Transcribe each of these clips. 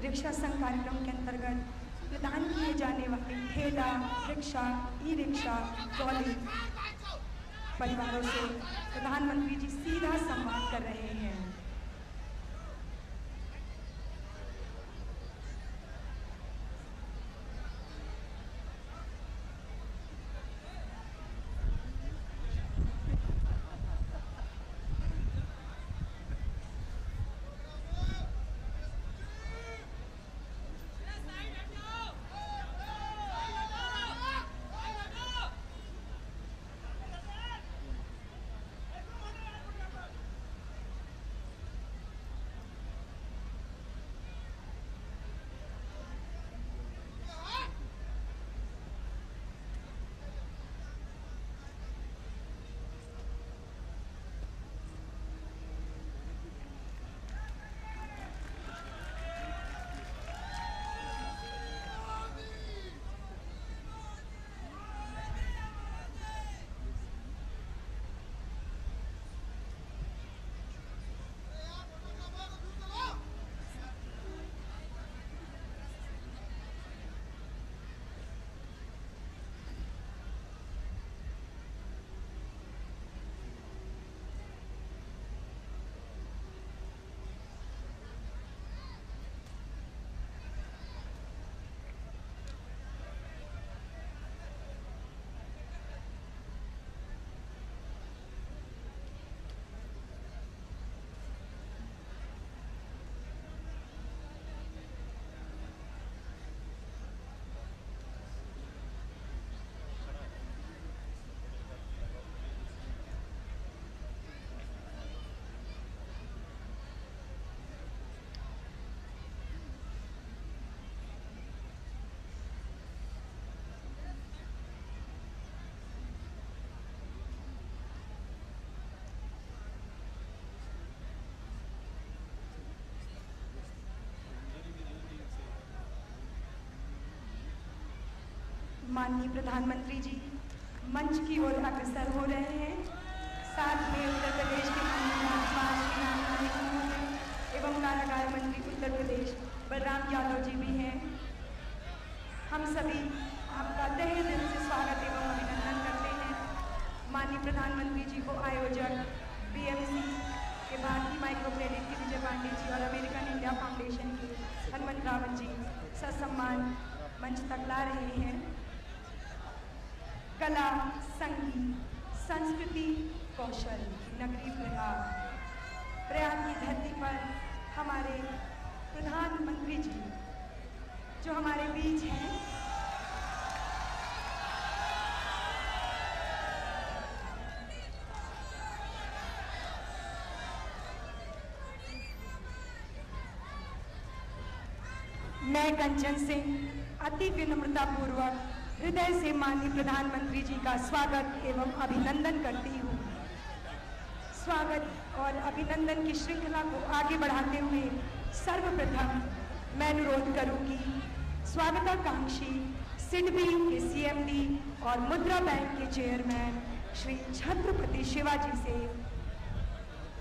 Rickshaw संघ कार्यक्रम के अंतर्गत प्रदान किए जाने वाले ठेला, रिक्शा, ई रिक्शा, ट्रॉली परिवारों से प्रधानमंत्री जी सीधा संवाद कर रहे हैं। माननीय प्रधानमंत्री जी मंच की ओर अग्रसर हो रहे हैं। साथ में उत्तर प्रदेश के एवं कारागार मंत्री उत्तर प्रदेश बलराम यादव जी भी हैं। हम सभी आपका तहे दिल से स्वागत एवं अभिनंदन करते हैं। माननीय प्रधानमंत्री जी को आयोजक BMC के भारतीय माइक्रो क्रेडिट के विजय पांडे जी और अमेरिकन इंडिया फाउंडेशन के हनुमंत रावत जी ससम्मान मंच तक ला रहे हैं। कला, संगीत, संस्कृति, कौशल की नगरी प्रयाग की धरती पर हमारे प्रधानमंत्री जी जो हमारे बीच हैं, मैं कंचन सिंह अति विनम्रतापूर्वक हृदय से माननीय प्रधानमंत्री जी का स्वागत एवं अभिनंदन करती हूँ। स्वागत और अभिनंदन की श्रृंखला को आगे बढ़ाते हुए सर्वप्रथम मैं अनुरोध करूँगी स्वागताकांक्षी सिडबी के CMD और मुद्रा बैंक के चेयरमैन श्री छत्रपति शिवाजी से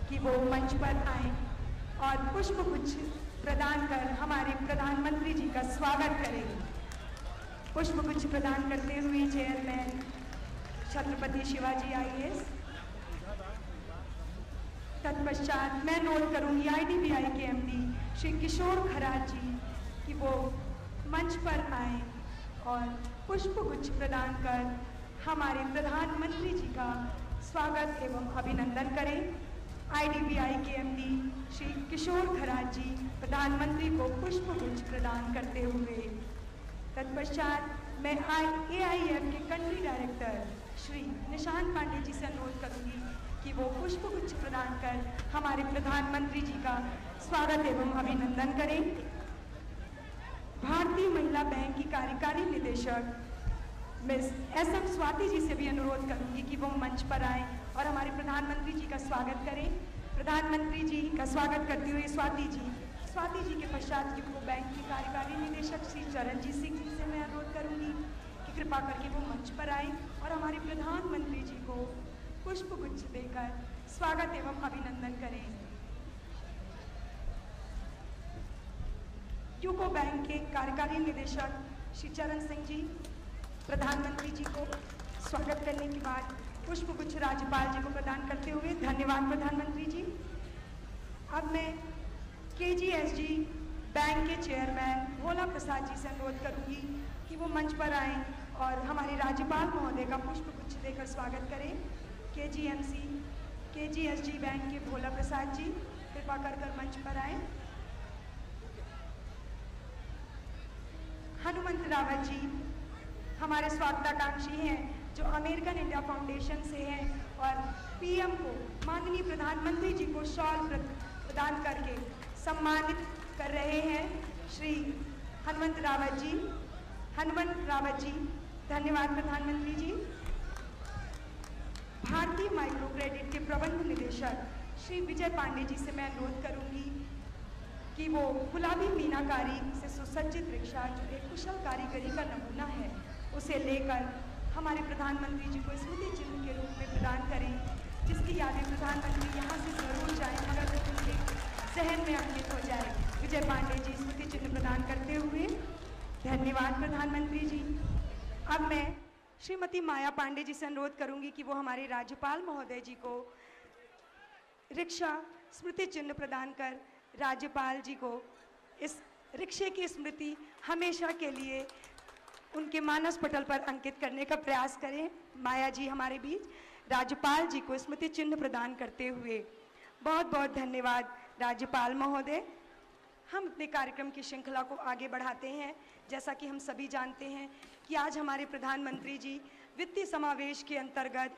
कि वो मंच पर आएं और पुष्पगुच्छ प्रदान कर हमारे प्रधानमंत्री जी का स्वागत करें। पुष्पगुच्छ प्रदान करते हुए चेयरमैन छत्रपति शिवाजी IAS। तत्पश्चात मैं नोट करूंगी IDBI के MD श्री किशोर खराज जी कि वो मंच पर आए और पुष्पगुच्छ प्रदान कर हमारे प्रधानमंत्री जी का स्वागत एवं अभिनंदन करें। IDBI के MD श्री किशोर खराज जी प्रधानमंत्री को पुष्पगुच्छ प्रदान करते हुए। तत्पश्चात मैं AIF के कंट्री डायरेक्टर श्री निशांत पांडे जी से अनुरोध करूंगी कि वो पुष्पगुच्छ प्रदान कर हमारे प्रधानमंत्री जी का स्वागत एवं अभिनंदन करें। भारतीय महिला बैंक की कार्यकारी निदेशक मिस SM स्वाति जी से भी अनुरोध करूंगी कि वो मंच पर आएं और हमारे प्रधानमंत्री जी का स्वागत करें। प्रधानमंत्री जी का स्वागत करते हुए स्वाति जी के पश्चात यूको बैंक की कार्यकारी निदेशक श्री चरणजीत सिंह जी से मैं अनुरोध करूंगी कि कृपा करके वो मंच पर आए और हमारे प्रधानमंत्री जी को पुष्पगुच्छ देकर स्वागत एवं अभिनंदन करें। यूको बैंक के कार्यकारी निदेशक श्री चरण सिंह जी प्रधानमंत्री जी को स्वागत करने के बाद पुष्पगुच्छ राज्यपाल जी को प्रदान करते हुए धन्यवाद प्रधानमंत्री जी। अब मैं KGSG बैंक के चेयरमैन भोला प्रसाद जी से अनुरोध करूंगी कि वो मंच पर आएं और हमारे राज्यपाल महोदय का पुष्पगुच्छ देकर स्वागत करें। KGSG बैंक के भोला प्रसाद जी कृपा कर मंच पर आएं। हनुमंत रावत जी हमारे स्वागताकांक्षी हैं जो अमेरिकन इंडिया फाउंडेशन से हैं और PM को माननीय प्रधानमंत्री जी को शॉल प्रदान करके सम्मानित कर रहे हैं। श्री हनुमंत रावत जी धन्यवाद प्रधानमंत्री जी। भारतीय माइक्रो क्रेडिट के प्रबंध निदेशक श्री विजय पांडे जी से मैं अनुरोध करूंगी कि वो गुलाबी मीनाकारी से सुसज्जित रिक्शा जो एक कुशल कारीगरी का नमूना है उसे लेकर हमारे प्रधानमंत्री जी को स्मृति चिन्ह के रूप में प्रदान करें, जिसकी यादें प्रधानमंत्री यहाँ से जरूर जाएं मगर वो उनके जहन में अंकित हो जाए। विजय पांडे जी स्मृति चिन्ह प्रदान करते हुए धन्यवाद प्रधानमंत्री जी। अब मैं श्रीमती माया पांडे जी से अनुरोध करूंगी कि वो हमारे राज्यपाल महोदय जी को रिक्शा स्मृति चिन्ह प्रदान कर राज्यपाल जी को इस रिक्शे की स्मृति हमेशा के लिए उनके मानस पटल पर अंकित करने का प्रयास करें। माया जी हमारे बीच राज्यपाल जी को स्मृति चिन्ह प्रदान करते हुए बहुत बहुत धन्यवाद राज्यपाल महोदय। हम अपने कार्यक्रम की श्रृंखला को आगे बढ़ाते हैं। जैसा कि हम सभी जानते हैं कि आज हमारे प्रधानमंत्री जी वित्तीय समावेश के अंतर्गत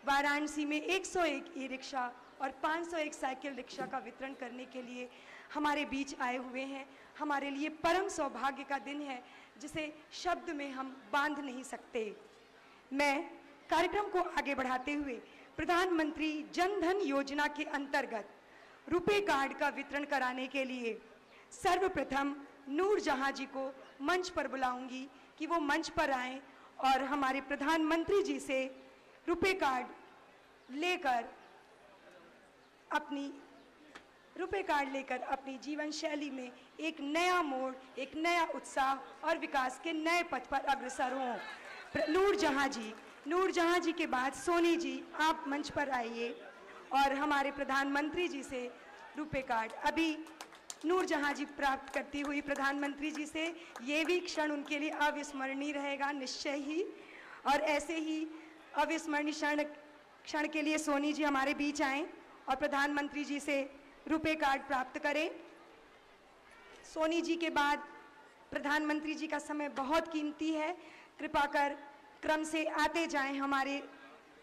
वाराणसी में 101 ई रिक्शा और 501 साइकिल रिक्शा का वितरण करने के लिए हमारे बीच आए हुए हैं। हमारे लिए परम सौभाग्य का दिन है जिसे शब्द में हम बांध नहीं सकते। मैं कार्यक्रम को आगे बढ़ाते हुए प्रधानमंत्री जन धन योजना के अंतर्गत रुपे कार्ड का वितरण कराने के लिए सर्वप्रथम नूरजहां जी को मंच पर बुलाऊंगी कि वो मंच पर आएं और हमारे प्रधानमंत्री जी से रुपे कार्ड लेकर अपनी जीवन शैली में एक नया मोड़, एक नया उत्साह और विकास के नए पथ पर अग्रसर हों। नूरजहां जी के बाद सोनी जी आप मंच पर आइए और हमारे प्रधानमंत्री जी से रुपे कार्ड अभी नूरजहां जी प्राप्त करती हुई प्रधानमंत्री जी से ये भी क्षण उनके लिए अविस्मरणीय रहेगा निश्चय ही। और ऐसे ही अविस्मरणीय क्षण के लिए सोनी जी हमारे बीच आएं और प्रधानमंत्री जी से रुपे कार्ड प्राप्त करें। सोनी जी के बाद प्रधानमंत्री जी का समय बहुत कीमती है, कृपा कर क्रम से आते जाएं हमारे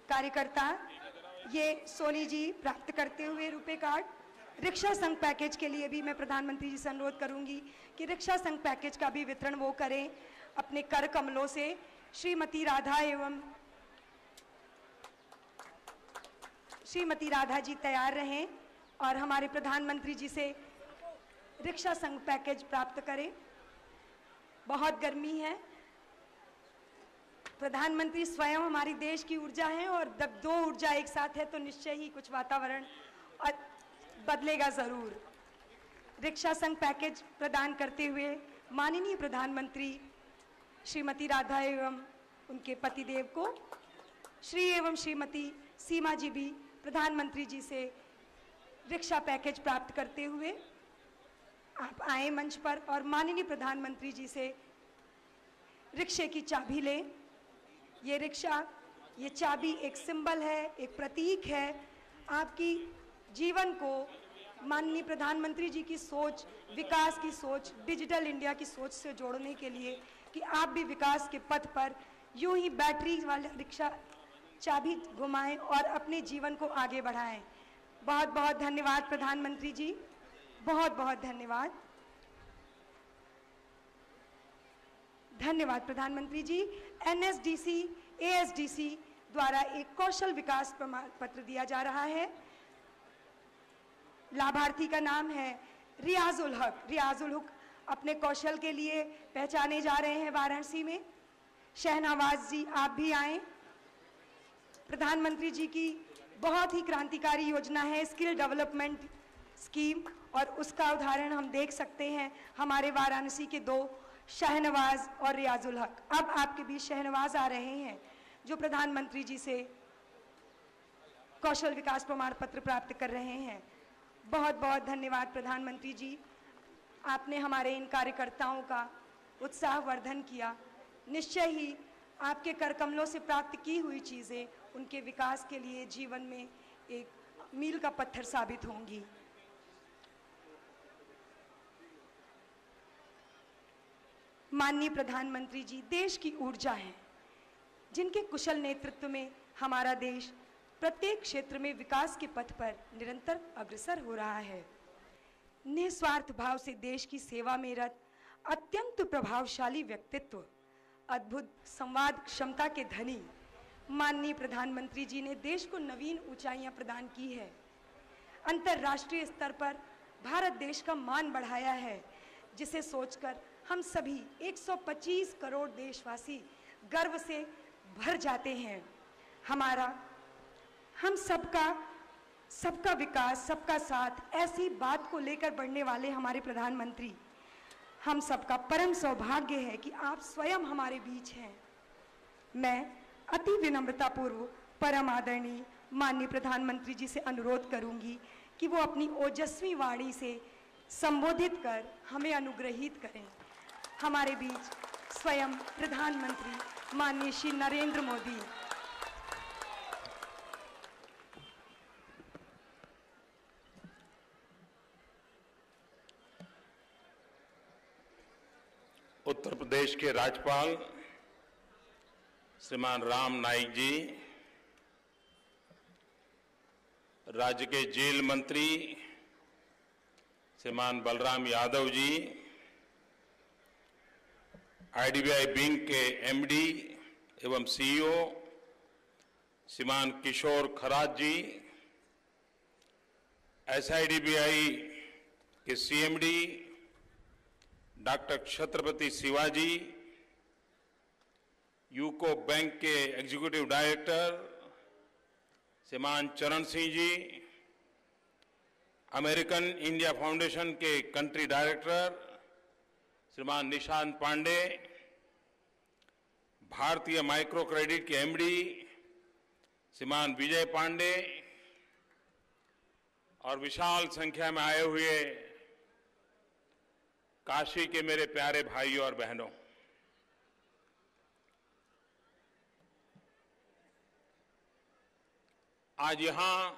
कार्यकर्ता। ये सोनी जी प्राप्त करते हुए रुपे कार्ड। रिक्शा संघ पैकेज के लिए भी मैं प्रधानमंत्री जी से अनुरोध करूंगी कि रिक्शा संघ पैकेज का भी वितरण वो करें अपने कर कमलों से। श्रीमती राधा जी तैयार रहें और हमारे प्रधानमंत्री जी से रिक्शा संघ पैकेज प्राप्त करें। बहुत गर्मी है, प्रधानमंत्री स्वयं हमारी देश की ऊर्जा है और जब दो ऊर्जा एक साथ है तो निश्चय ही कुछ वातावरण बदलेगा जरूर। रिक्शा संघ पैकेज प्रदान करते हुए माननीय प्रधानमंत्री श्रीमती राधा एवं उनके पतिदेव को श्री एवं श्रीमती सीमा जी भी प्रधानमंत्री जी से रिक्शा पैकेज प्राप्त करते हुए आप आए मंच पर और माननीय प्रधानमंत्री जी से रिक्शे की चाबी लें। ये रिक्शा, ये चाबी एक सिंबल है, एक प्रतीक है आपकी जीवन को माननीय प्रधानमंत्री जी की सोच, विकास की सोच, डिजिटल इंडिया की सोच से जोड़ने के लिए कि आप भी विकास के पथ पर यूं ही बैटरी वाला रिक्शा चाबी घुमाएं और अपने जीवन को आगे बढ़ाएं। बहुत बहुत धन्यवाद प्रधानमंत्री जी, बहुत बहुत धन्यवाद। धन्यवाद प्रधानमंत्री जी। NSDC ASDC द्वारा एक कौशल विकास प्रमाण पत्र दिया जा रहा है। लाभार्थी का नाम है रियाजुल हक। रियाजुल हक अपने कौशल के लिए पहचाने जा रहे हैं वाराणसी में। शहनावाज जी आप भी आएं। प्रधानमंत्री जी की बहुत ही क्रांतिकारी योजना है स्किल डेवलपमेंट स्कीम, और उसका उदाहरण हम देख सकते हैं हमारे वाराणसी के 2 शहनवाज और रियाजुल हक। अब आपके बीच शहनवाज आ रहे हैं जो प्रधानमंत्री जी से कौशल विकास प्रमाण पत्र प्राप्त कर रहे हैं। बहुत बहुत धन्यवाद प्रधानमंत्री जी, आपने हमारे इन कार्यकर्ताओं का उत्साहवर्धन किया। निश्चय ही आपके करकमलों से प्राप्त की हुई चीज़ें उनके विकास के लिए जीवन में एक मील का पत्थर साबित होंगी। माननीय प्रधानमंत्री जी देश की ऊर्जा हैं, जिनके कुशल नेतृत्व में हमारा देश प्रत्येक क्षेत्र में विकास के पथ पर निरंतर अग्रसर हो रहा है। निस्वार्थ भाव से देश की सेवा में रत अत्यंत प्रभावशाली व्यक्तित्व, अद्भुत संवाद क्षमता के धनी माननीय प्रधानमंत्री जी ने देश को नवीन ऊंचाइयां प्रदान की है। अंतर्राष्ट्रीय स्तर पर भारत देश का मान बढ़ाया है, जिसे सोचकर हम सभी 125 करोड़ देशवासी गर्व से भर जाते हैं। हम सबका विकास, सबका साथ, ऐसी बात को लेकर बढ़ने वाले हमारे प्रधानमंत्री, हम सबका परम सौभाग्य है कि आप स्वयं हमारे बीच हैं। मैं अति विनम्रतापूर्वक परम आदरणीय माननीय प्रधानमंत्री जी से अनुरोध करूंगी कि वो अपनी ओजस्वी वाणी से संबोधित कर हमें अनुग्रहित करें। हमारे बीच स्वयं प्रधानमंत्री माननीय श्री नरेंद्र मोदी। उत्तर प्रदेश के राज्यपाल श्रीमान राम नाईक जी, राज्य के जेल मंत्री श्रीमान बलराम यादव जी, आईडीबीआई बैंक के एमडी एवं सीईओ श्रीमान किशोर खरात जी, एसआईडीबीआई के CMD doctor Chhatrapati Shivaji, UCO bank के एग्जीक्यूटिव डायरेक्टर श्रीमान चरण Singh ji, American India foundation के कंट्री डायरेक्टर श्रीमान निशांत पांडे, भारतीय माइक्रो क्रेडिट के एमडी श्रीमान विजय पांडे और विशाल संख्या में आए हुए काशी के मेरे प्यारे भाइयों और बहनों, आज यहां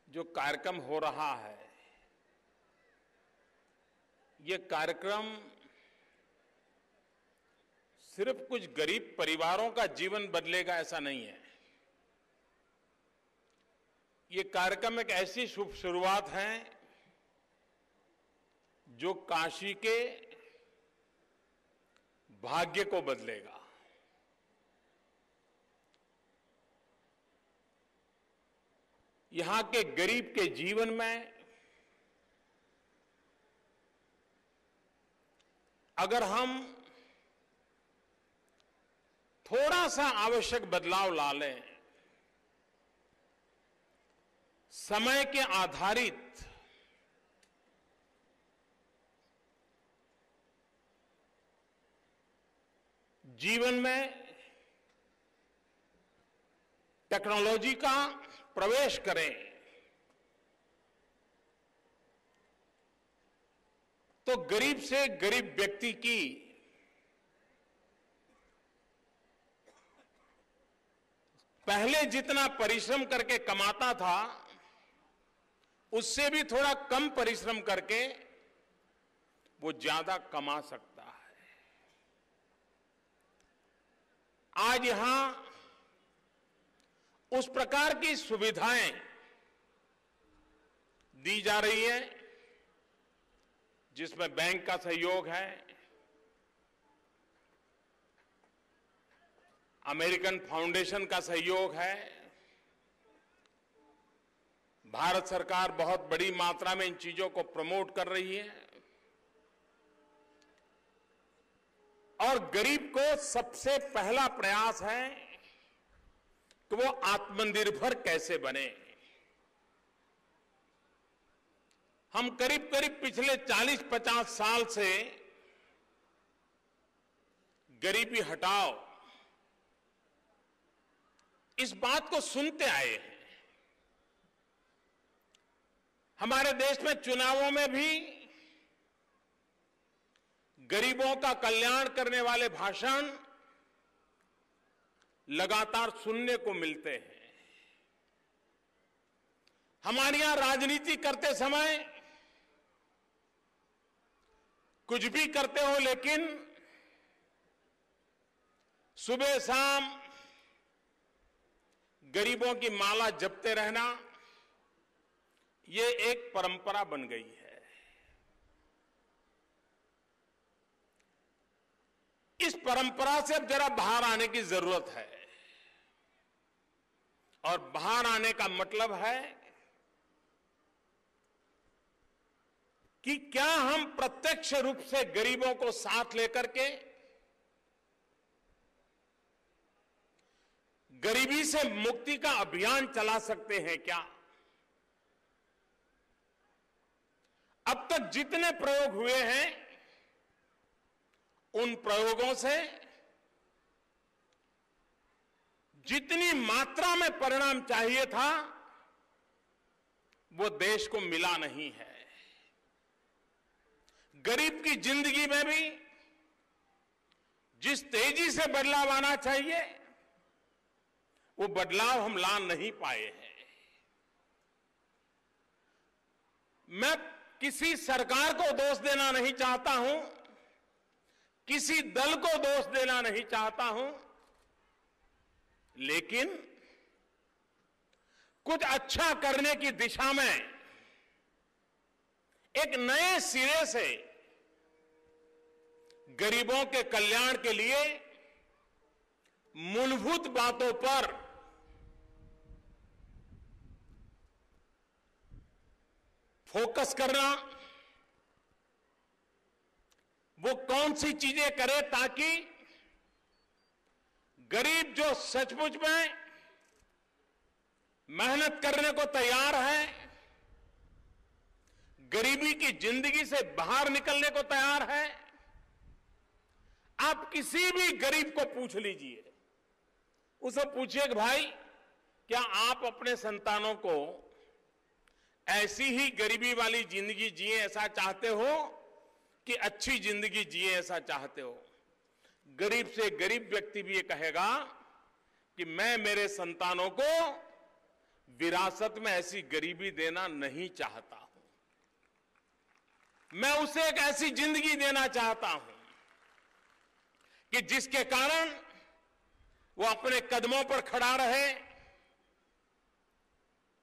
जो कार्यक्रम हो रहा है, ये कार्यक्रम सिर्फ कुछ गरीब परिवारों का जीवन बदलेगा ऐसा नहीं है। ये कार्यक्रम एक ऐसी शुभ शुरुआत है जो काशी के भाग्य को बदलेगा। यहां के गरीब के जीवन में अगर हम थोड़ा सा आवश्यक बदलाव ला लें, समय के आधारित जीवन में टेक्नोलॉजी का प्रवेश करें, तो गरीब से गरीब व्यक्ति की पहले जितना परिश्रम करके कमाता था उससे भी थोड़ा कम परिश्रम करके वो ज्यादा कमा सकता है। आज यहां उस प्रकार की सुविधाएं दी जा रही है जिसमें बैंक का सहयोग है, अमेरिकन फाउंडेशन का सहयोग है, भारत सरकार बहुत बड़ी मात्रा में इन चीजों को प्रमोट कर रही है और गरीब को सबसे पहला प्रयास है कि वो आत्मनिर्भर कैसे बने। हम करीब करीब पिछले 40-50 साल से गरीबी हटाओ इस बात को सुनते आए हैं। हमारे देश में चुनावों में भी गरीबों का कल्याण करने वाले भाषण लगातार सुनने को मिलते हैं। हमारे यहां राजनीति करते समय कुछ भी करते हो, लेकिन सुबह शाम गरीबों की माला जपते रहना ये एक परंपरा बन गई है। इस परंपरा से अब जरा बाहर आने की जरूरत है, और बाहर आने का मतलब है कि क्या हम प्रत्यक्ष रूप से गरीबों को साथ लेकर के गरीबी से मुक्ति का अभियान चला सकते हैं क्या? अब तक जितने प्रयोग हुए हैं उन प्रयोगों से जितनी मात्रा में परिणाम चाहिए था वो देश को मिला नहीं है। गरीब की जिंदगी में भी जिस तेजी से बदलाव आना चाहिए वो बदलाव हम ला नहीं पाए हैं। मैं किसी सरकार को दोष देना नहीं चाहता हूं, किसी दल को दोष देना नहीं चाहता हूं, लेकिन कुछ अच्छा करने की दिशा में एक नए सिरे से गरीबों के कल्याण के लिए मूलभूत बातों पर फोकस करना, वो कौन सी चीजें करे ताकि गरीब जो सचमुच में मेहनत करने को तैयार है, गरीबी की जिंदगी से बाहर निकलने को तैयार है। आप किसी भी गरीब को पूछ लीजिए, उसे पूछिए कि भाई क्या आप अपने संतानों को ऐसी ही गरीबी वाली जिंदगी जिए ऐसा चाहते हो कि अच्छी जिंदगी जिए ऐसा चाहते हो? गरीब से गरीब व्यक्ति भी ये कहेगा कि मैं मेरे संतानों को विरासत में ऐसी गरीबी देना नहीं चाहता हूं, मैं उसे एक ऐसी जिंदगी देना चाहता हूं कि जिसके कारण वो अपने कदमों पर खड़ा रहे,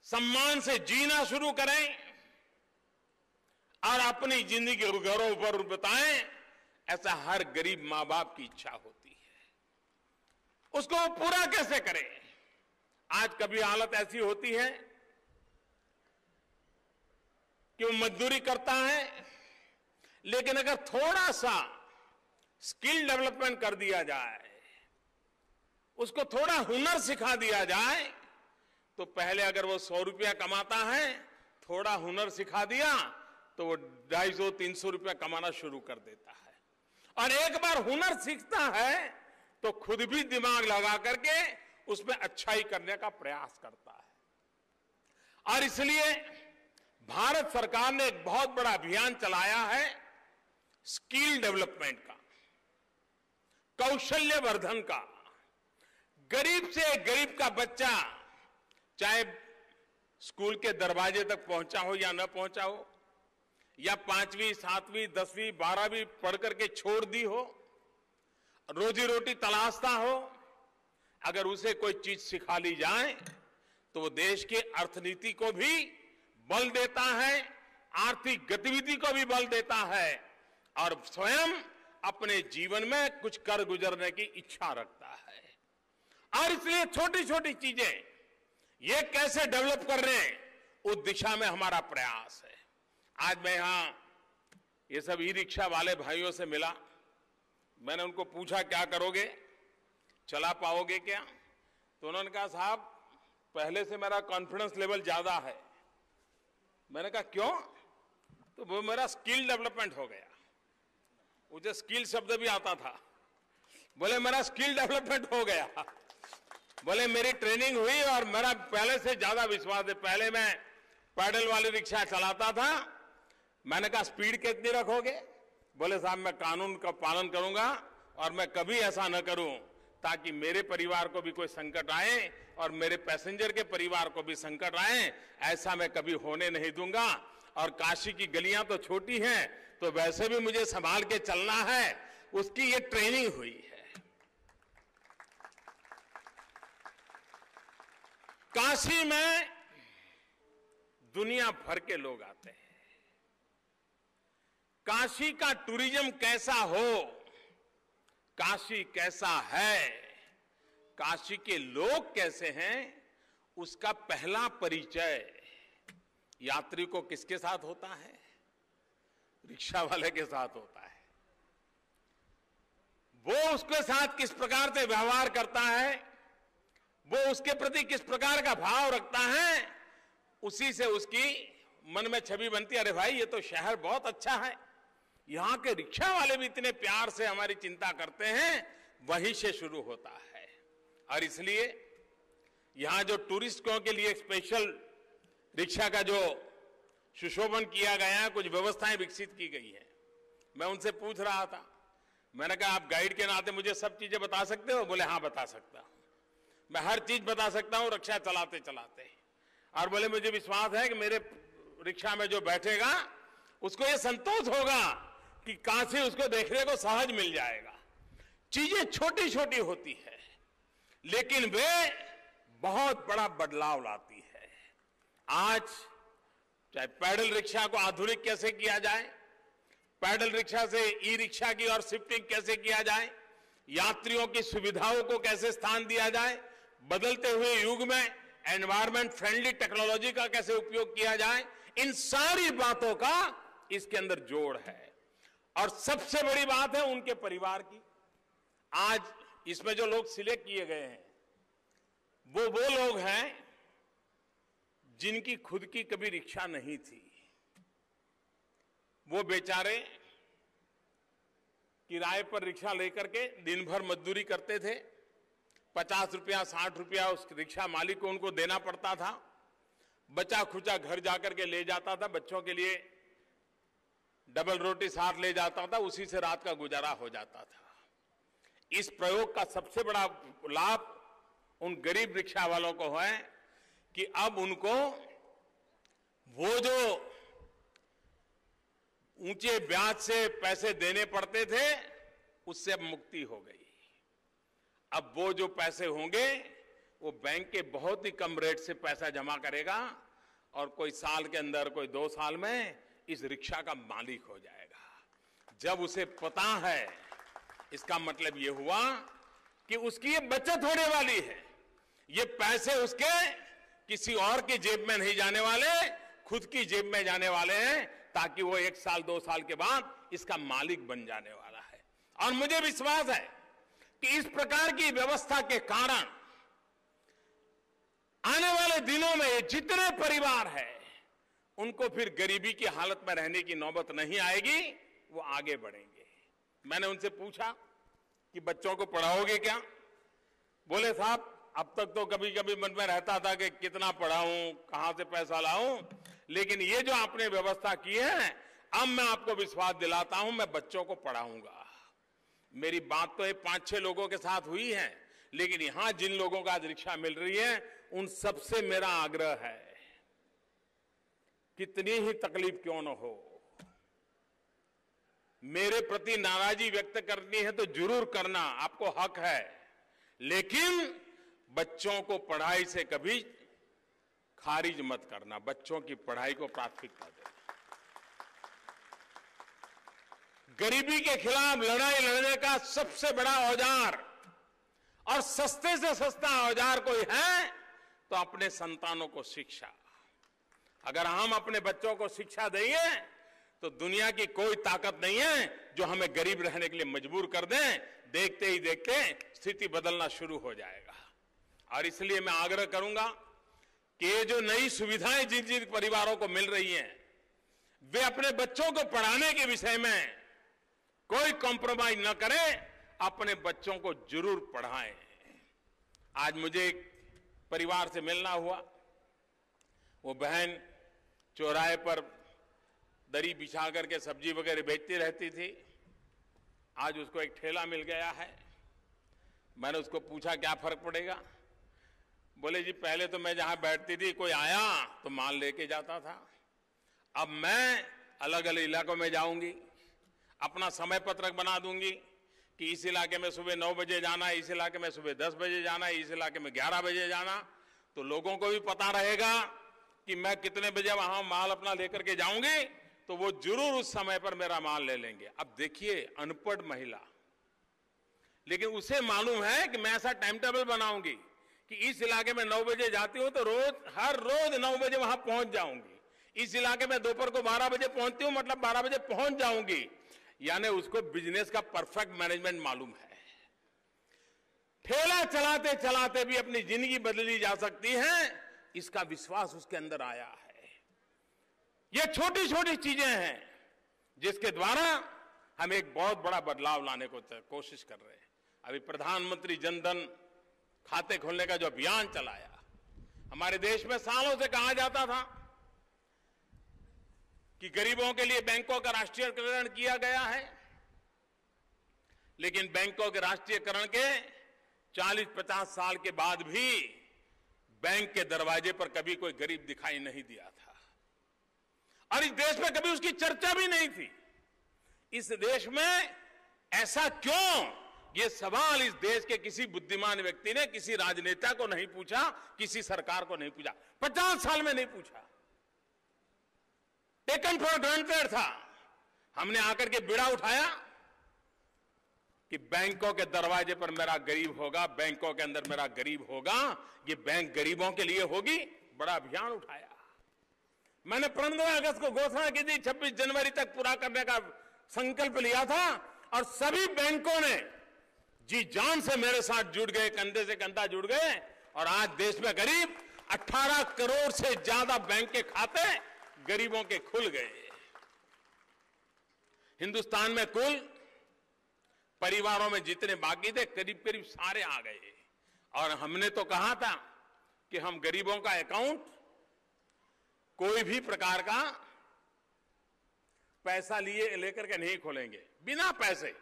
सम्मान से जीना शुरू करें और अपनी जिंदगी को गौरव पर बताएं। ऐसा हर गरीब मां बाप की इच्छा होती है। उसको वो पूरा कैसे करें? आज कभी हालत ऐसी होती है कि वो मजदूरी करता है, लेकिन अगर थोड़ा सा स्किल डेवलपमेंट कर दिया जाए, उसको थोड़ा हुनर सिखा दिया जाए, तो पहले अगर वो 100 रुपया कमाता है, थोड़ा हुनर सिखा दिया तो वो 250-300 रुपया कमाना शुरू कर देता है। और एक बार हुनर सीखता है तो खुद भी दिमाग लगा करके उसमें अच्छाई करने का प्रयास करता है। और इसलिए भारत सरकार ने एक बहुत बड़ा अभियान चलाया है स्किल डेवलपमेंट का, कौशल्य वर्धन का। गरीब से गरीब का बच्चा चाहे स्कूल के दरवाजे तक पहुंचा हो या न पहुंचा हो, या 5वीं, 7वीं, 10वीं, 12वीं पढ़ करके छोड़ दी हो, रोजी रोटी तलाशता हो, अगर उसे कोई चीज सिखा ली जाए तो वो देश की अर्थनीति को भी बल देता है, आर्थिक गतिविधि को भी बल देता है और स्वयं अपने जीवन में कुछ कर गुजरने की इच्छा रखता है। और इसलिए छोटी छोटी चीजें ये कैसे डेवलप कर रहे हैं, उस दिशा में हमारा प्रयास है। आज मैं यहां ये सब ई रिक्शा वाले भाइयों से मिला, मैंने उनको पूछा क्या करोगे, चला पाओगे क्या? तो उन्होंने कहा साहब पहले से मेरा कॉन्फिडेंस लेवल ज्यादा है। मैंने कहा क्यों? तो वो मेरा स्किल डेवलपमेंट हो गया। मुझे स्किल शब्द भी आता था। बोले मेरा स्किल डेवलपमेंट हो गया, बोले मेरी ट्रेनिंग हुई और मेरा पहले से ज्यादा विश्वास है। पहले मैं पैडल वाली रिक्शा चलाता था। मैंने कहा स्पीड कितनी रखोगे? बोले साहब मैं कानून का पालन करूंगा और मैं कभी ऐसा न करूं ताकि मेरे परिवार को भी कोई संकट आए और मेरे पैसेंजर के परिवार को भी संकट आए, ऐसा मैं कभी होने नहीं दूंगा। और काशी की गलियां तो छोटी हैं, तो वैसे भी मुझे संभाल के चलना है, उसकी ये ट्रेनिंग हुई है। काशी में दुनिया भर के लोग आते हैं। काशी का टूरिज्म कैसा हो, काशी कैसा है, काशी के लोग कैसे हैं, उसका पहला परिचय यात्री को किसके साथ होता है? रिक्शा वाले के साथ होता है। वो उसके साथ किस प्रकार से व्यवहार करता है, वो उसके प्रति किस प्रकार का भाव रखता है, उसी से उसकी मन में छवि बनती है। अरे भाई ये तो शहर बहुत अच्छा है, यहां के रिक्शा वाले भी इतने प्यार से हमारी चिंता करते हैं, वहीं से शुरू होता है। और इसलिए यहां जो टूरिस्टों के लिए स्पेशल रिक्शा का जो सुशोभन किया गया है, कुछ व्यवस्थाएं विकसित की गई हैं। मैं उनसे पूछ रहा था, मैंने कहा आप गाइड के नाते मुझे सब चीजें बता सकते हो? बोले हाँ बता सकता हूं, मैं हर चीज बता सकता हूं रिक्शा चलाते चलाते। और बोले मुझे विश्वास है कि मेरे रिक्शा में जो बैठेगा उसको ये संतोष होगा कि काशी उसको देखने को सहज मिल जाएगा। चीजें छोटी छोटी होती है लेकिन वे बहुत बड़ा बदलाव लाती है। आज चाहे पैडल रिक्शा को आधुनिक कैसे किया जाए, पैडल रिक्शा से ई रिक्शा की और शिफ्टिंग कैसे किया जाए, यात्रियों की सुविधाओं को कैसे स्थान दिया जाए, बदलते हुए युग में एनवायरमेंट फ्रेंडली टेक्नोलॉजी का कैसे उपयोग किया जाए, इन सारी बातों का इसके अंदर जोड़ है। और सबसे बड़ी बात है उनके परिवार की। आज इसमें जो लोग सिलेक्ट किए गए हैं वो लोग हैं जिनकी खुद की कभी रिक्शा नहीं थी। वो बेचारे किराए पर रिक्शा लेकर के दिन भर मजदूरी करते थे। 50 रुपया 60 रुपया उस रिक्शा मालिक को उनको देना पड़ता था। बचा खुचा घर जाकर के ले जाता था, बच्चों के लिए डबल रोटी साथ ले जाता था, उसी से रात का गुजारा हो जाता था। इस प्रयोग का सबसे बड़ा लाभ उन गरीब रिक्शा वालों को है कि अब उनको वो जो ऊंचे ब्याज से पैसे देने पड़ते थे उससे अब मुक्ति हो गई। अब वो जो पैसे होंगे वो बैंक के बहुत ही कम रेट से पैसा जमा करेगा और कोई साल के अंदर, कोई 2 साल में इस रिक्शा का मालिक हो जाएगा। जब उसे पता है, इसका मतलब ये हुआ कि उसकी ये बचत होने वाली है। ये पैसे उसके किसी और की जेब में नहीं जाने वाले, खुद की जेब में जाने वाले हैं, ताकि वो 1 साल 2 साल के बाद इसका मालिक बन जाने वाला है। और मुझे विश्वास है कि इस प्रकार की व्यवस्था के कारण आने वाले दिनों में जितने परिवार हैं उनको फिर गरीबी की हालत में रहने की नौबत नहीं आएगी, वो आगे बढ़ेंगे। मैंने उनसे पूछा कि बच्चों को पढ़ाओगे क्या? बोले साहब अब तक तो कभी कभी मन में रहता था कि कितना पढ़ाऊं, कहां से पैसा लाऊं, लेकिन ये जो आपने व्यवस्था की है, अब मैं आपको विश्वास दिलाता हूं, मैं बच्चों को पढ़ाऊंगा। मेरी बात तो 5-6 लोगों के साथ हुई है, लेकिन यहां जिन लोगों को आज रिक्शा मिल रही है उन सबसे मेरा आग्रह है, कितनी ही तकलीफ क्यों न हो, मेरे प्रति नाराजगी व्यक्त करनी है तो जरूर करना, आपको हक है, लेकिन बच्चों को पढ़ाई से कभी खारिज मत करना, बच्चों की पढ़ाई को प्राथमिकता देना। गरीबी के खिलाफ लड़ाई लड़ने का सबसे बड़ा औजार और सस्ते से सस्ता औजार कोई है तो अपने संतानों को शिक्षा। अगर हम अपने बच्चों को शिक्षा देंगे तो दुनिया की कोई ताकत नहीं है जो हमें गरीब रहने के लिए मजबूर कर दें। देखते ही देखते स्थिति बदलना शुरू हो जाएगा। और इसलिए मैं आग्रह करूंगा कि ये जो नई सुविधाएं जिन जिन परिवारों को मिल रही हैं, वे अपने बच्चों को पढ़ाने के विषय में कोई कॉम्प्रोमाइज न करें, अपने बच्चों को जरूर पढ़ाएं। आज मुझे एक परिवार से मिलना हुआ। वो बहन चौराहे पर दरी बिछा करके सब्जी वगैरह बेचती रहती थी। आज उसको एक ठेला मिल गया है। मैंने उसको पूछा क्या फर्क पड़ेगा? बोले जी पहले तो मैं जहां बैठती थी कोई आया तो माल लेके जाता था, अब मैं अलग अलग इलाकों में जाऊंगी, अपना समय पत्रक बना दूंगी कि इस इलाके में सुबह 9 बजे जाना है, इस इलाके में सुबह 10 बजे जाना है, इस इलाके में 11 बजे जाना। तो लोगों को भी पता रहेगा कि मैं कितने बजे वहां माल अपना लेकर के जाऊंगी, तो वो जरूर उस समय पर मेरा माल ले लेंगे। अब देखिए, अनपढ़ महिला, लेकिन उसे मालूम है कि मैं ऐसा टाइम टेबल बनाऊंगी कि इस इलाके में 9 बजे जाती हूं तो हर रोज 9 बजे वहां पहुंच जाऊंगी। इस इलाके में दोपहर को 12 बजे पहुंचती हूं, मतलब 12 बजे पहुंच जाऊंगी। यानी उसको बिजनेस का परफेक्ट मैनेजमेंट मालूम है। ठेला चलाते चलाते भी अपनी जिंदगी बदली जा सकती है, इसका विश्वास उसके अंदर आया है। ये छोटी छोटी चीजें हैं जिसके द्वारा हम एक बहुत बड़ा बदलाव लाने को कोशिश कर रहे हैं। अभी प्रधानमंत्री जनधन खाते खोलने का जो अभियान चलाया, हमारे देश में सालों से कहा जाता था कि गरीबों के लिए बैंकों का राष्ट्रीयकरण किया गया है, लेकिन बैंकों के राष्ट्रीयकरण के 40-50 साल के बाद भी बैंक के दरवाजे पर कभी कोई गरीब दिखाई नहीं दिया था, और इस देश में कभी उसकी चर्चा भी नहीं थी। इस देश में ऐसा क्यों, ये सवाल इस देश के किसी बुद्धिमान व्यक्ति ने किसी राजनेता को नहीं पूछा, किसी सरकार को नहीं पूछा, 50 साल में नहीं पूछा। टेकन फॉर ग्रांटेड था। हमने आकर के बीड़ा उठाया कि बैंकों के दरवाजे पर मेरा गरीब होगा, बैंकों के अंदर मेरा गरीब होगा, ये बैंक गरीबों के लिए होगी। बड़ा अभियान उठाया। मैंने 15 अगस्त को घोषणा की थी, 26 जनवरी तक पूरा करने का संकल्प लिया था, और सभी बैंकों ने जी जान से मेरे साथ जुड़ गए, कंधे से कंधा जुड़ गए, और आज देश में करीब 18 करोड़ से ज्यादा बैंक के खाते गरीबों के खुल गए। हिंदुस्तान में कुल परिवारों में जितने बाकी थे करीब करीब सारे आ गए। और हमने तो कहा था कि हम गरीबों का अकाउंट कोई भी प्रकार का पैसा लेकर के नहीं खोलेंगे, बिना पैसे।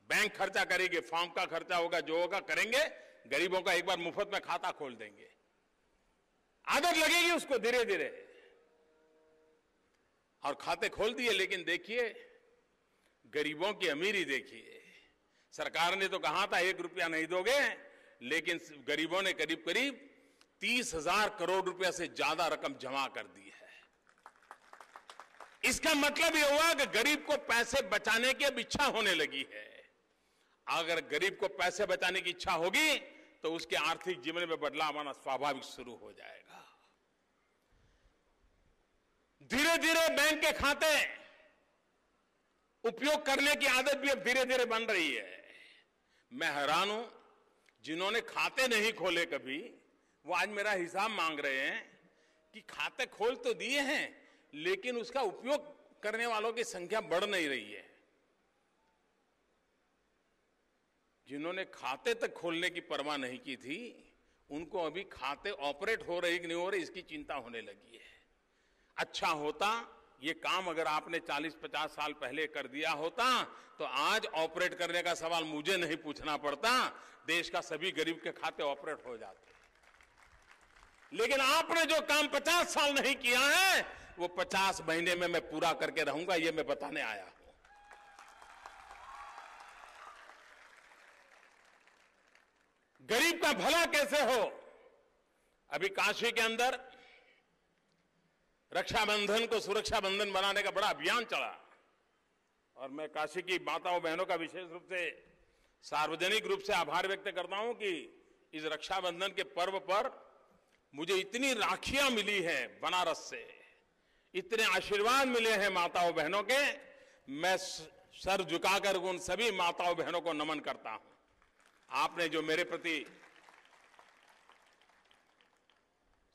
बैंक खर्चा करेंगे, फॉर्म का खर्चा होगा, जो होगा करेंगे, गरीबों का एक बार मुफ्त में खाता खोल देंगे। आदत लगेगी उसको धीरे धीरे, और खाते खोल दिए। लेकिन देखिए, गरीबों की अमीरी देखिए। सरकार ने तो कहा था 1 रुपया नहीं दोगे, लेकिन गरीबों ने करीब करीब 30,000 करोड़ रुपया से ज्यादा रकम जमा कर दी है। इसका मतलब यह हुआ कि गरीब को पैसे बचाने की अब इच्छा होने लगी है। अगर गरीब को पैसे बचाने की इच्छा होगी तो उसके आर्थिक जीवन में बदलाव आना स्वाभाविक शुरू हो जाएगा। धीरे धीरे बैंक के खाते उपयोग करने की आदत भी अब धीरे धीरे बन रही है। मैं हैरान हूं, जिन्होंने खाते नहीं खोले कभी, वो आज मेरा हिसाब मांग रहे हैं कि खाते खोल तो दिए हैं, लेकिन उसका उपयोग करने वालों की संख्या बढ़ नहीं रही है। जिन्होंने खाते तक खोलने की परवाह नहीं की थी, उनको अभी खाते ऑपरेट हो रहे कि नहीं हो रहे इसकी चिंता होने लगी है। अच्छा होता ये काम अगर आपने 40-50 साल पहले कर दिया होता तो आज ऑपरेट करने का सवाल मुझे नहीं पूछना पड़ता, देश का सभी गरीब के खाते ऑपरेट हो जाते। लेकिन आपने जो काम 50 साल नहीं किया है, वो 50 महीने में मैं पूरा करके रहूंगा, ये मैं बताने आया हूं। गरीब का भला कैसे हो? अभी काशी के अंदर रक्षाबंधन को सुरक्षा बंधन बनाने का बड़ा अभियान चला, और मैं काशी की माताओं बहनों का विशेष रूप से सार्वजनिक रूप से आभार व्यक्त करता हूं कि इस रक्षाबंधन के पर्व पर मुझे इतनी राखियां मिली हैं बनारस से, इतने आशीर्वाद मिले हैं माताओं बहनों के। मैं सर झुकाकर उन सभी माताओं बहनों को नमन करता हूं। आपने जो मेरे प्रति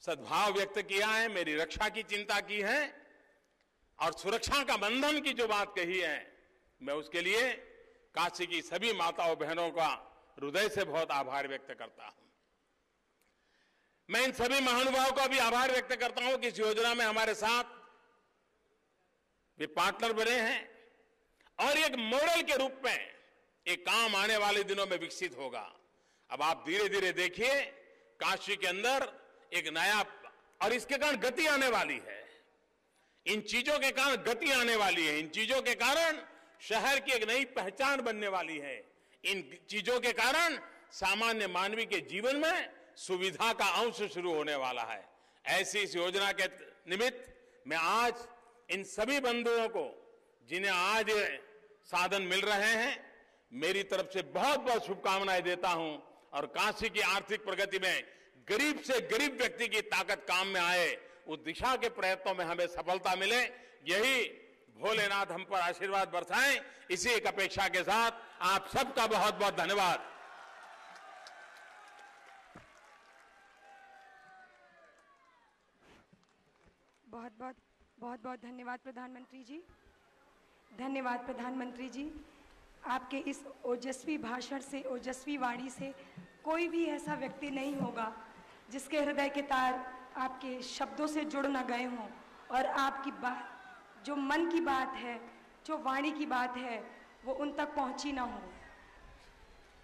सद्भाव व्यक्त किया है, मेरी रक्षा की चिंता की है और सुरक्षा का बंधन की जो बात कही है, मैं उसके लिए काशी की सभी माताओं बहनों का हृदय से बहुत आभार व्यक्त करता हूं। मैं इन सभी महानुभावों का भी आभार व्यक्त करता हूं कि इस योजना में हमारे साथ वे पार्टनर बने हैं और एक मॉडल के रूप में एक काम आने वाले दिनों में विकसित होगा। अब आप धीरे धीरे देखिए काशी के अंदर एक नया, और इसके कारण गति आने वाली है, इन चीजों के कारण गति आने वाली है, इन चीजों के कारण शहर की एक नई पहचान बनने वाली है, इन चीजों के कारण सामान्य मानवी के जीवन में सुविधा का अंश शुरू होने वाला है। ऐसी इस योजना के निमित्त मैं आज इन सभी बंधुओं को जिन्हें आज साधन मिल रहे हैं, मेरी तरफ से बहुत बहुत शुभकामनाएं देता हूं और काशी की आर्थिक प्रगति में गरीब से गरीब व्यक्ति की ताकत काम में आए, उस दिशा के प्रयत्नों में हमें सफलता मिले, यही भोलेनाथ हम पर आशीर्वाद बरसाएं। इसी एक अपेक्षा के साथ आप सबका बहुत बहुत धन्यवाद। बहुत बहुत धन्यवाद प्रधानमंत्री जी। धन्यवाद प्रधानमंत्री जी। आपके इस ओजस्वी भाषण से, ओजस्वी वाणी से कोई भी ऐसा व्यक्ति नहीं होगा जिसके हृदय के तार आपके शब्दों से जुड़ न गए हों और आपकी बात, जो मन की बात है, जो वाणी की बात है, वो उन तक पहुंची ना हो।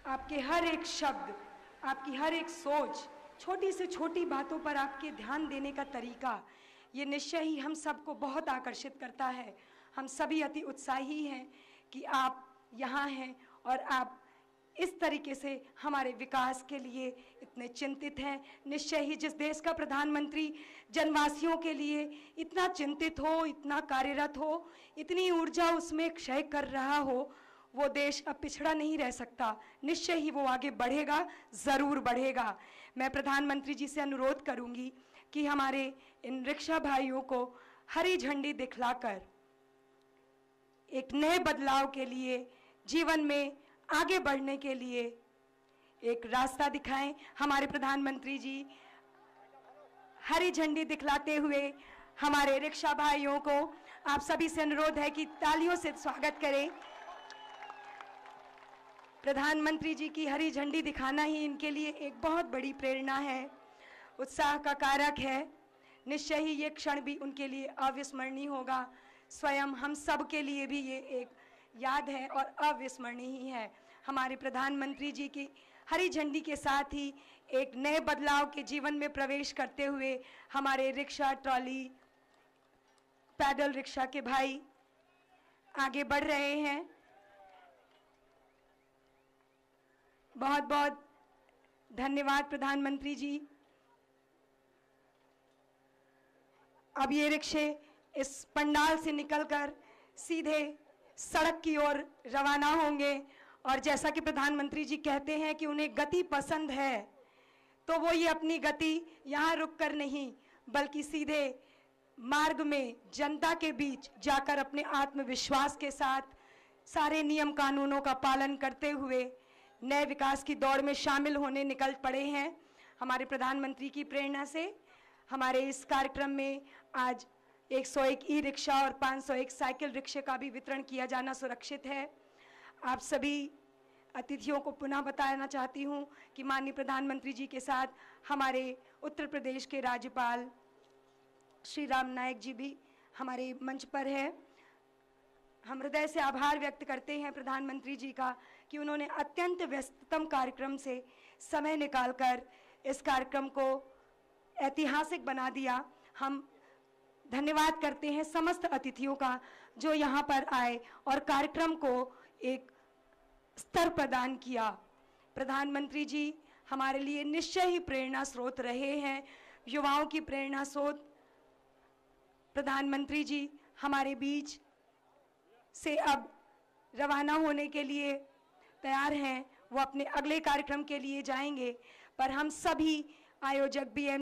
आपके हर एक शब्द, आपकी हर एक सोच, छोटी से छोटी बातों पर आपके ध्यान देने का तरीका, ये निश्चय ही हम सबको बहुत आकर्षित करता है। हम सभी अति उत्साही हैं कि आप यहाँ हैं और आप इस तरीके से हमारे विकास के लिए इतने चिंतित हैं। निश्चय ही जिस देश का प्रधानमंत्री जनवासियों के लिए इतना चिंतित हो, इतना कार्यरत हो, इतनी ऊर्जा उसमें क्षय कर रहा हो, वो देश अब पिछड़ा नहीं रह सकता। निश्चय ही वो आगे बढ़ेगा, ज़रूर बढ़ेगा। मैं प्रधानमंत्री जी से अनुरोध करूंगी कि हमारे इन रिक्शा भाइयों को हरी झंडी दिखलाकर एक नए बदलाव के लिए, जीवन में आगे बढ़ने के लिए एक रास्ता दिखाएं। हमारे प्रधानमंत्री जी हरी झंडी दिखलाते हुए हमारे रिक्शा भाइयों को आप सभी से अनुरोध है कि तालियों से स्वागत करें। प्रधानमंत्री जी की हरी झंडी दिखाना ही इनके लिए एक बहुत बड़ी प्रेरणा है, उत्साह का कारक है। निश्चय ही ये क्षण भी उनके लिए अविस्मरणीय होगा। स्वयं हम सब के लिए भी ये एक याद है और अविस्मरणीय ही है। हमारे प्रधानमंत्री जी की हरी झंडी के साथ ही एक नए बदलाव के जीवन में प्रवेश करते हुए हमारे रिक्शा, ट्रॉली, पैदल रिक्शा के भाई आगे बढ़ रहे हैं। बहुत बहुत धन्यवाद प्रधानमंत्री जी। अब ये रिक्शे इस पंडाल से निकलकर सीधे सड़क की ओर रवाना होंगे और जैसा कि प्रधानमंत्री जी कहते हैं कि उन्हें गति पसंद है, तो वो ये अपनी गति यहाँ रुक कर नहीं बल्कि सीधे मार्ग में जनता के बीच जाकर अपने आत्मविश्वास के साथ सारे नियम कानूनों का पालन करते हुए नए विकास की दौड़ में शामिल होने निकल पड़े हैं। हमारे प्रधानमंत्री की प्रेरणा से हमारे इस कार्यक्रम में आज 101 ई रिक्शा और 501 साइकिल रिक्शे का भी वितरण किया जाना सुरक्षित है। आप सभी अतिथियों को पुनः बताना चाहती हूँ कि माननीय प्रधानमंत्री जी के साथ हमारे उत्तर प्रदेश के राज्यपाल श्री राम नायक जी भी हमारे मंच पर है। हम हृदय से आभार व्यक्त करते हैं प्रधानमंत्री जी का कि उन्होंने अत्यंत व्यस्ततम कार्यक्रम से समय निकालकर इस कार्यक्रम को ऐतिहासिक बना दिया। हम धन्यवाद करते हैं समस्त अतिथियों का जो यहाँ पर आए और कार्यक्रम को एक स्तर प्रदान किया। प्रधानमंत्री जी हमारे लिए निश्चय ही प्रेरणा स्रोत रहे हैं, युवाओं की प्रेरणा स्रोत। प्रधानमंत्री जी हमारे बीच से अब रवाना होने के लिए तैयार हैं, वो अपने अगले कार्यक्रम के लिए जाएंगे, पर हम सभी आयोजक BM